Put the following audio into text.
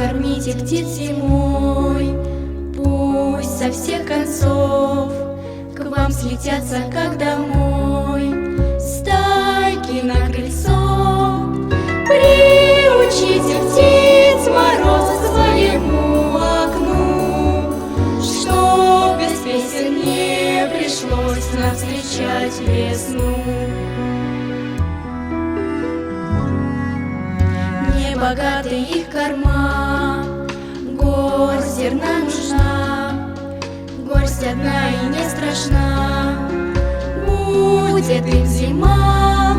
Покормите птиц зимой, пусть со всех концов к вам слетятся, как домой, стайки на крыльцо. Приучите птиц мороза к своему окну, чтоб без песен не пришлось нам встречать весну. Небогатый их корма, горсть зерна нужна, горсть одна и не страшна, будет им зима.